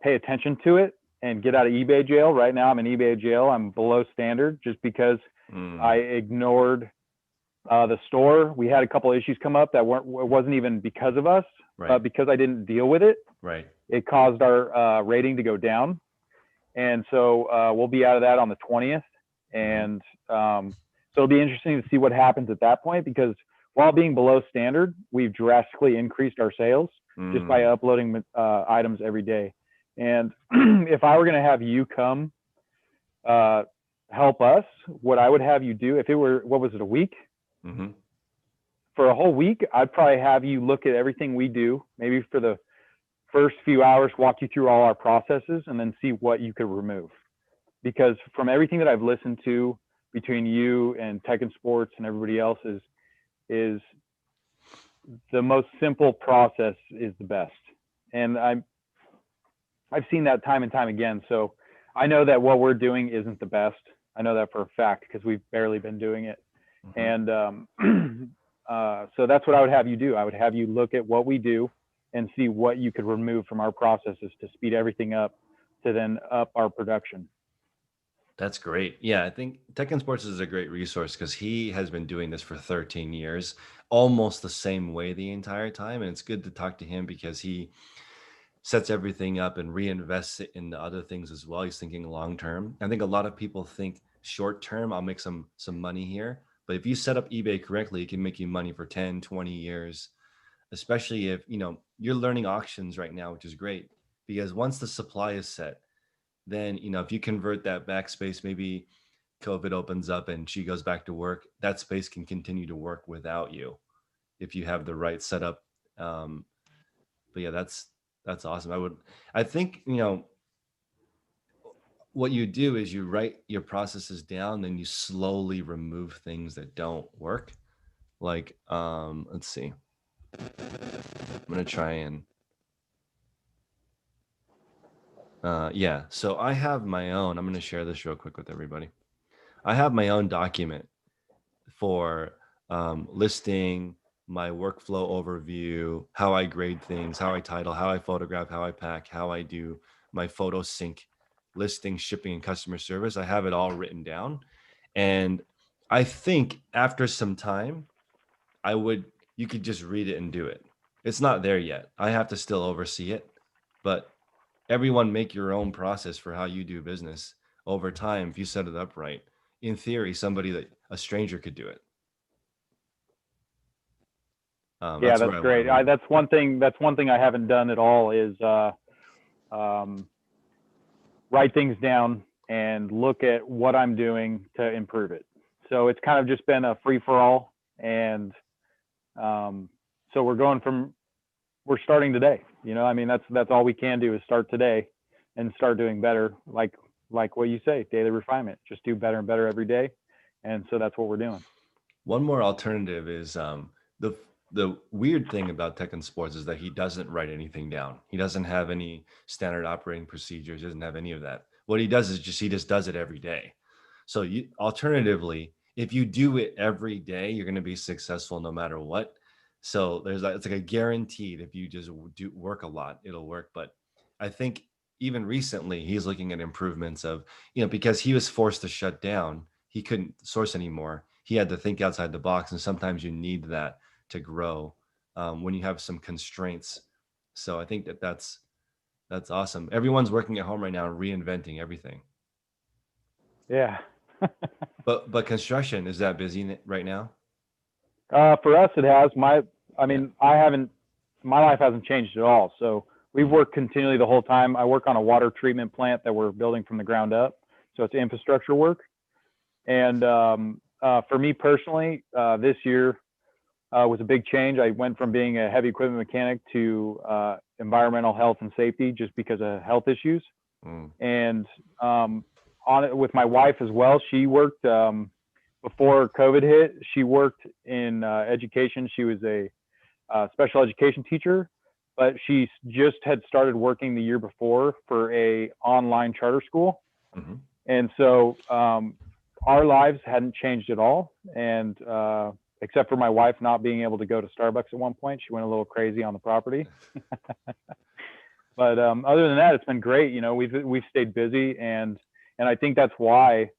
N: pay attention to it and get out of eBay jail. Right now I'm in eBay jail. I'm below standard just because I ignored the store. We had a couple of issues come up that it wasn't even because of us, but because I didn't deal with it.
A: Right.
N: It caused our rating to go down. And so we'll be out of that on the 20th. And so it'll be interesting to see what happens at that point, because while being below standard, we've drastically increased our sales just by uploading items every day. And if I were going to have you come help us, what I would have you do, if it were, what was it, a week? For a whole week, I'd probably have you look at everything we do, maybe for the first few hours, walk you through all our processes, and then see what you could remove. Because from everything that I've listened to between you and Tech and Sports and everybody else is the most simple process is the best. And I've seen that time and time again. So I know that what we're doing isn't the best. I know that for a fact because we've barely been doing it. And so that's what I would have you do. I would have you look at what we do and see what you could remove from our processes to speed everything up, to then up our production.
A: That's great. Yeah, I think Tech and Sports is a great resource because he has been doing this for 13 years, almost the same way the entire time. And it's good to talk to him because he sets everything up and reinvests it in the other things as well. He's thinking long term. I think a lot of people think short term, I'll make some money here. But if you set up eBay correctly, it can make you money for 10, 20 years, especially if, you're learning auctions right now, which is great because once the supply is set, then, if you convert that backspace, maybe COVID opens up and she goes back to work, that space can continue to work without you if you have the right setup. But yeah, that's awesome. I think, what you do is you write your processes down, then you slowly remove things that don't work. Like, let's see. I'm going to try and Yeah, so I have my own. I'm going to share this real quick with everybody. I have my own document for listing my workflow overview, how I grade things, how I title, how I photograph, how I pack, how I do my photo sync, listing, shipping, and customer service. I have it all written down. And I think after some time, you could just read it and do it. It's not there yet. I have to still oversee it, but everyone make your own process for how you do business over time. If you set it up right, in theory, a stranger could do it.
N: Yeah, that's great. That's one thing I haven't done at all is write things down and look at what I'm doing to improve it. So it's kind of just been a free for all. And so we're starting today. You know, I mean, that's all we can do is start today and start doing better. Like what you say, daily refinement, just do better and better every day. And so that's what we're doing.
A: One more alternative is the weird thing about Tech and Sports is that he doesn't write anything down. He doesn't have any standard operating procedures, doesn't have any of that. What he does is he just does it every day. So alternatively, if you do it every day, you're going to be successful no matter what. So it's like a guaranteed, if you just do work a lot, it'll work. But I think even recently he's looking at improvements of, because he was forced to shut down, he couldn't source anymore. He had to think outside the box. And sometimes you need that to grow when you have some constraints. So I think that's awesome. Everyone's working at home right now, reinventing everything.
N: Yeah.
A: but construction, is that busy right now?
N: For us, it has. My life hasn't changed at all. So we've worked continually the whole time. I work on a water treatment plant that we're building from the ground up. So it's infrastructure work. And for me personally, this year was a big change. I went from being a heavy equipment mechanic to environmental health and safety just because of health issues. And on it with my wife as well. She worked before COVID hit. She worked in education. She was a special education teacher, but she just had started working the year before for a online charter school. And so our lives hadn't changed at all. And except for my wife not being able to go to Starbucks at one point, she went a little crazy on the property. But other than that, it's been great. You know, we've stayed busy, and I think that's why,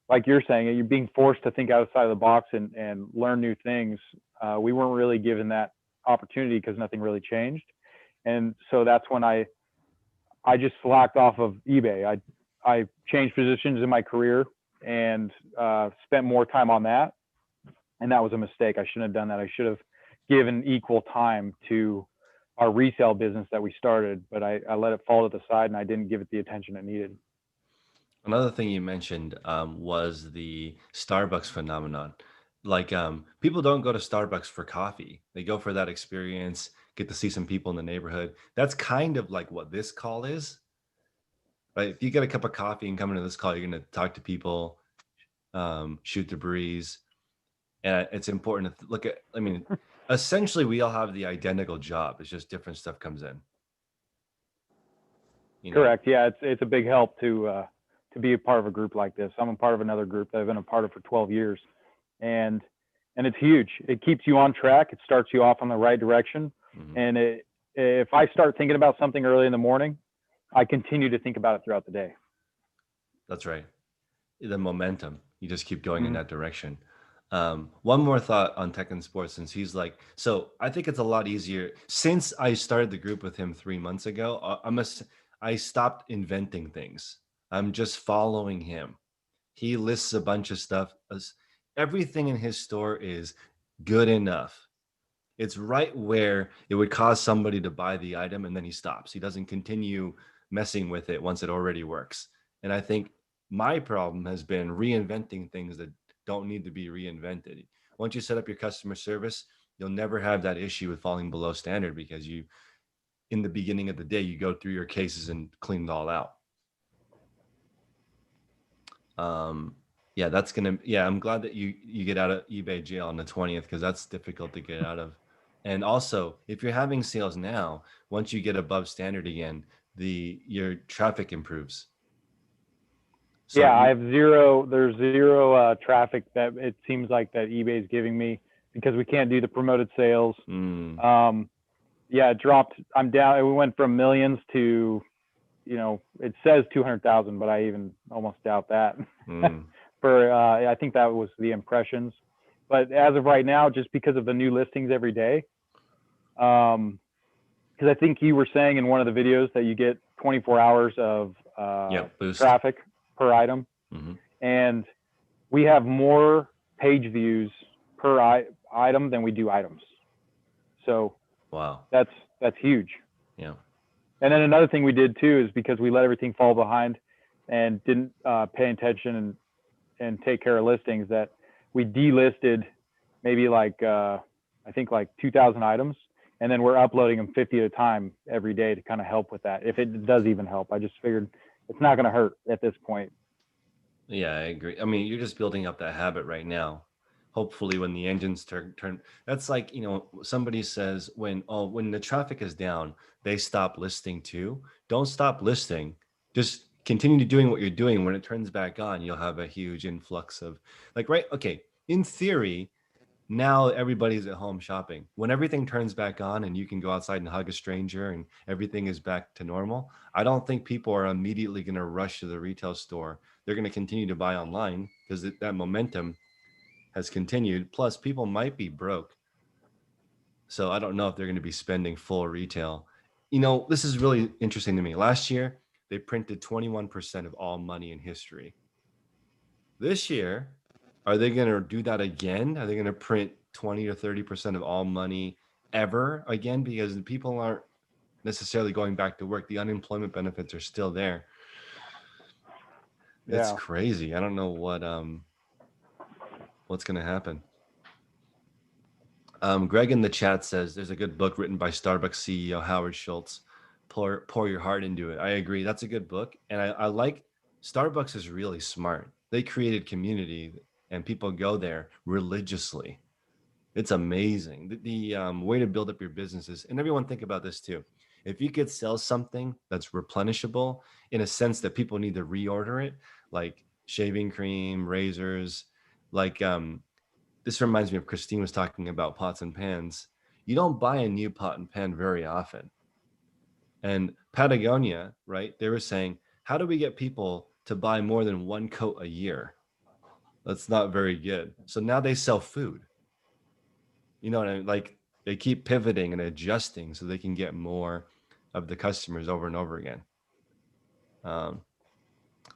N: like you're saying, you're being forced to think outside of the box and learn new things. We weren't really given that opportunity because nothing really changed. And so that's when I just slacked off of eBay. I changed positions in my career and spent more time on that. And that was a mistake. I shouldn't have done that. I should have given equal time to our resale business that we started, but I let it fall to the side and I didn't give it the attention it needed.
A: Another thing you mentioned was the Starbucks phenomenon. Like people don't go to Starbucks for coffee. They go for that experience, get to see some people in the neighborhood. That's kind of like what this call is. Right? If you get a cup of coffee and come into this call, you're going to talk to people, shoot the breeze. And it's important to look at, essentially we all have the identical job. It's just different stuff comes in.
N: Correct. Yeah, it's a big help to be a part of a group like this. I'm a part of another group that I've been a part of for 12 years. And it's huge. It keeps you on track. It starts you off on the right direction. And if I start thinking about something early in the morning, I continue to think about it throughout the day.
A: That's right. The momentum, you just keep going in that direction. One more thought on Tech and Sports, since he's like, so I think it's a lot easier since I started the group with him 3 months ago. I stopped inventing things. I'm just following him. He lists a bunch of stuff. Everything in his store is good enough. It's right where it would cause somebody to buy the item, and then he stops. He doesn't continue messing with it once it already works. And I think my problem has been reinventing things that don't need to be reinvented. Once you set up your customer service, you'll never have that issue with falling below standard because in the beginning of the day, you go through your cases and clean it all out. I'm glad that you get out of eBay jail on the 20th, because that's difficult to get out of. And also, if you're having sales now, once you get above standard again, your traffic improves. So
N: yeah, I have zero. There's zero traffic that it seems like that eBay is giving me because we can't do the promoted sales. Yeah, it dropped. I'm down. We went from millions to, it says 200,000, but I even almost doubt that. For I think that was the impressions. But as of right now, just because of the new listings every day, because I think you were saying in one of the videos that you get 24 hours of traffic per item, and we have more page views per item than we do items. So
A: wow,
N: that's huge.
A: Yeah.
N: And then another thing we did too is because we let everything fall behind and didn't pay attention and take care of listings, that we delisted maybe like I think like 2,000 items, and then we're uploading them 50 at a time every day to kind of help with that. If it does even help, I just figured it's not going to hurt at this point.
A: Yeah, I agree. I mean, you're just building up that habit right now. Hopefully when the engines turn, that's like, somebody says when the traffic is down, they stop listing too. Don't stop listing. Just continue doing what you're doing. When it turns back on, you'll have a huge influx of okay, in theory, now everybody's at home shopping. When everything turns back on and you can go outside and hug a stranger and everything is back to normal, I don't think people are immediately going to rush to the retail store. They're going to continue to buy online because that momentum has continued. Plus, people might be broke. So I don't know if they're going to be spending full retail. This is really interesting to me. Last year, they printed 21% of all money in history. This year, are they going to do that again? Are they going to print 20 or 30% of all money ever again? Because people aren't necessarily going back to work. The unemployment benefits are still there. It's crazy. I don't know what's going to happen. Greg in the chat says there's a good book written by Starbucks CEO Howard Schultz. Pour your heart into it. I agree. That's a good book. And I like Starbucks is really smart. They created community and people go there religiously. It's amazing. The way to build up your businesses, and everyone think about this too. If you could sell something that's replenishable in a sense that people need to reorder it, like shaving cream, razors, like this reminds me of Christine was talking about pots and pans. You don't buy a new pot and pan very often. And Patagonia, right? They were saying, how do we get people to buy more than one coat a year? That's not very good. So now they sell food. You know what I mean? Like they keep pivoting and adjusting so they can get more of the customers over and over again.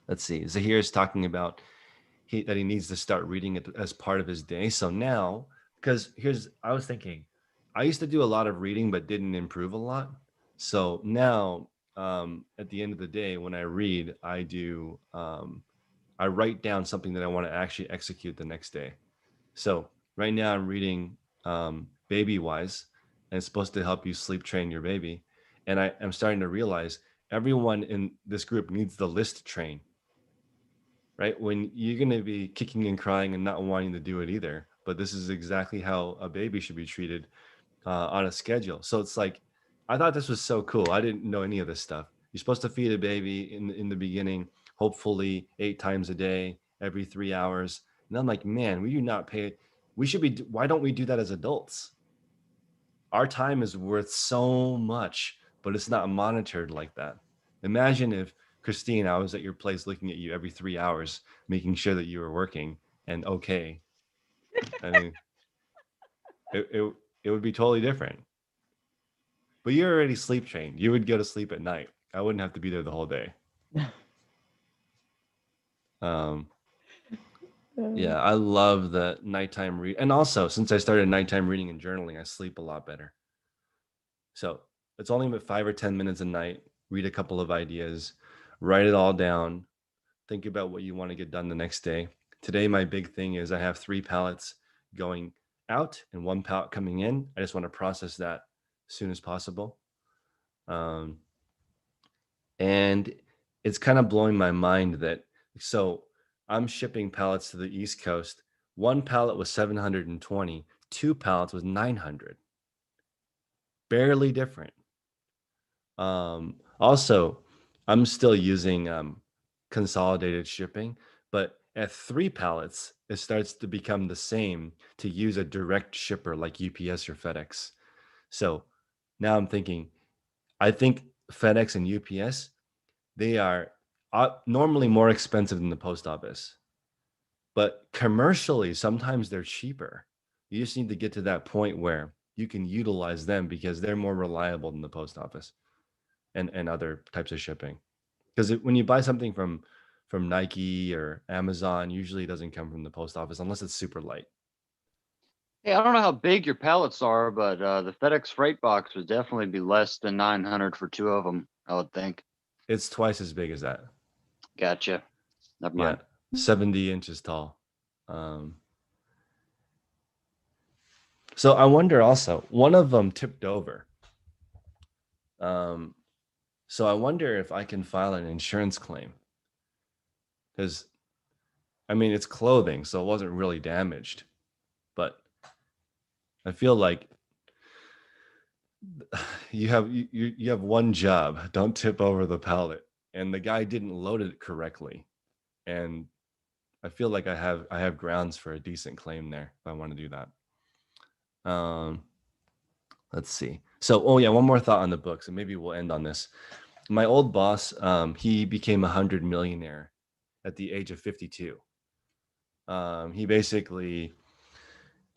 A: Let's see. Zahir is talking about that he needs to start reading it as part of his day. So now, because I was thinking, I used to do a lot of reading, but didn't improve a lot. So now, at the end of the day, when I read, I write down something that I want to actually execute the next day. So right now I'm reading Baby Wise, and it's supposed to help you sleep train your baby. And I'm starting to realize everyone in this group needs the list train. Right? When you're going to be kicking and crying and not wanting to do it either. But this is exactly how a baby should be treated on a schedule. So it's like, I thought this was so cool. I didn't know any of this stuff. You're supposed to feed a baby in the beginning, hopefully 8 times a day, every 3 hours. And I'm like, man, we do not pay. Why don't we do that as adults? Our time is worth so much, but it's not monitored like that. Imagine if, Christine, I was at your place looking at you every 3 hours, making sure that you were working and okay. I mean, it would be totally different. But you're already sleep trained. You would go to sleep at night. I wouldn't have to be there the whole day. Yeah, I love the nighttime read. And also, since I started nighttime reading and journaling, I sleep a lot better. So it's only about 5 or 10 minutes a night. Read a couple of ideas, write it all down, think about what you want to get done the next day. Today, my big thing is I have 3 pallets going out and 1 pallet coming in. I just want to process that as soon as possible. And it's kind of blowing my mind that, so I'm shipping pallets to the East Coast. 1 pallet was 720, 2 pallets was 900. Barely different. Also, I'm still using consolidated shipping, but at 3 pallets, it starts to become the same to use a direct shipper like UPS or FedEx. So now I'm thinking, I think FedEx and UPS, they are normally more expensive than the post office, but commercially, sometimes they're cheaper. You just need to get to that point where you can utilize them because they're more reliable than the post office and other types of shipping. Because when you buy something from Nike or Amazon, usually it doesn't come from the post office unless it's super light.
E: Hey, I don't know how big your pallets are, but the FedEx freight box would definitely be less than 900 for 2 of them, I would think.
A: It's twice as big as that.
E: Gotcha. Never
A: Yeah,
E: mind.
A: 70 inches tall. So I wonder also, one of them tipped over. So I wonder if I can file an insurance claim. Because, I mean, it's clothing, so it wasn't really damaged. But I feel like you have one job. Don't tip over the pallet. And the guy didn't load it correctly. And I feel like I have grounds for a decent claim there if I want to do that. Let's see. So, oh yeah, one more thought on the books, and maybe we'll end on this. My old boss, he became a 100 millionaire at the age of 52. He basically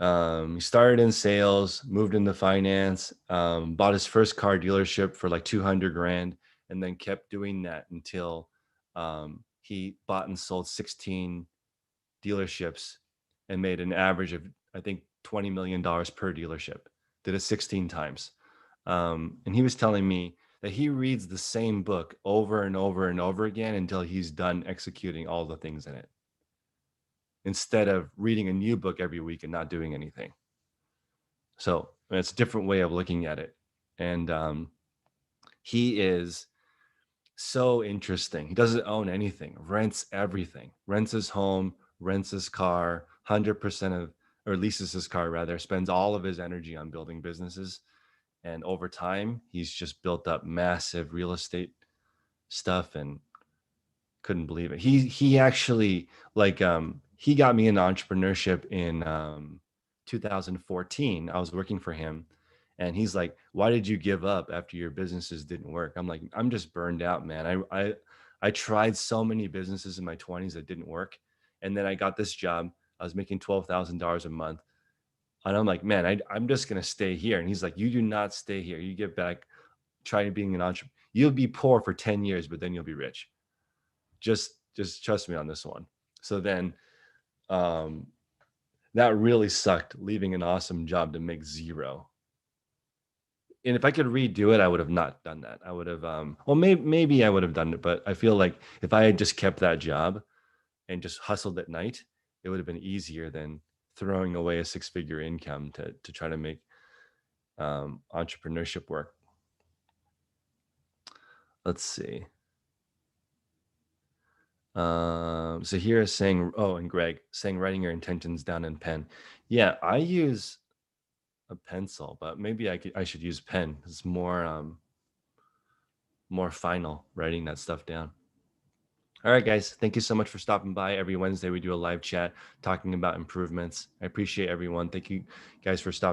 A: he started in sales, moved into finance, bought his first car dealership for like 200 grand, and then kept doing that until he bought and sold 16 dealerships and made an average of, I think, $20 million per dealership. Did it 16 times. And he was telling me that he reads the same book over and over and over again until he's done executing all the things in it, instead of reading a new book every week and not doing anything. So it's a different way of looking at it. And he is so interesting. He doesn't own anything, rents everything, rents his home, rents his car, 100% of, or leases his car rather, spends all of his energy on building businesses. And over time, he's just built up massive real estate stuff and couldn't believe it. He actually, like, he got me into entrepreneurship in 2014. I was working for him, and he's like, "Why did you give up after your businesses didn't work?" I'm like, "I'm just burned out, man. I tried so many businesses in my 20s that didn't work, and then I got this job. I was making $12,000 a month, and I'm like, man, I'm just gonna stay here." And he's like, "You do not stay here. You get back, try being an entrepreneur. You'll be poor for 10 years, but then you'll be rich. Just trust me on this one." So then that really sucked, leaving an awesome job to make zero. And if I could redo it, I would have not done that. I would have well, maybe I would have done it, but I feel like if I had just kept that job and just hustled at night, it would have been easier than throwing away a 6-figure income to try to make entrepreneurship work. Let's see. So here is saying, oh, and Greg saying writing your intentions down in pen. Yeah, I use a pencil, but maybe I should use pen. It's more final, writing that stuff down. All right, guys, thank you so much for stopping by. Every Wednesday we do a live chat talking about improvements. I appreciate everyone. Thank you guys for stopping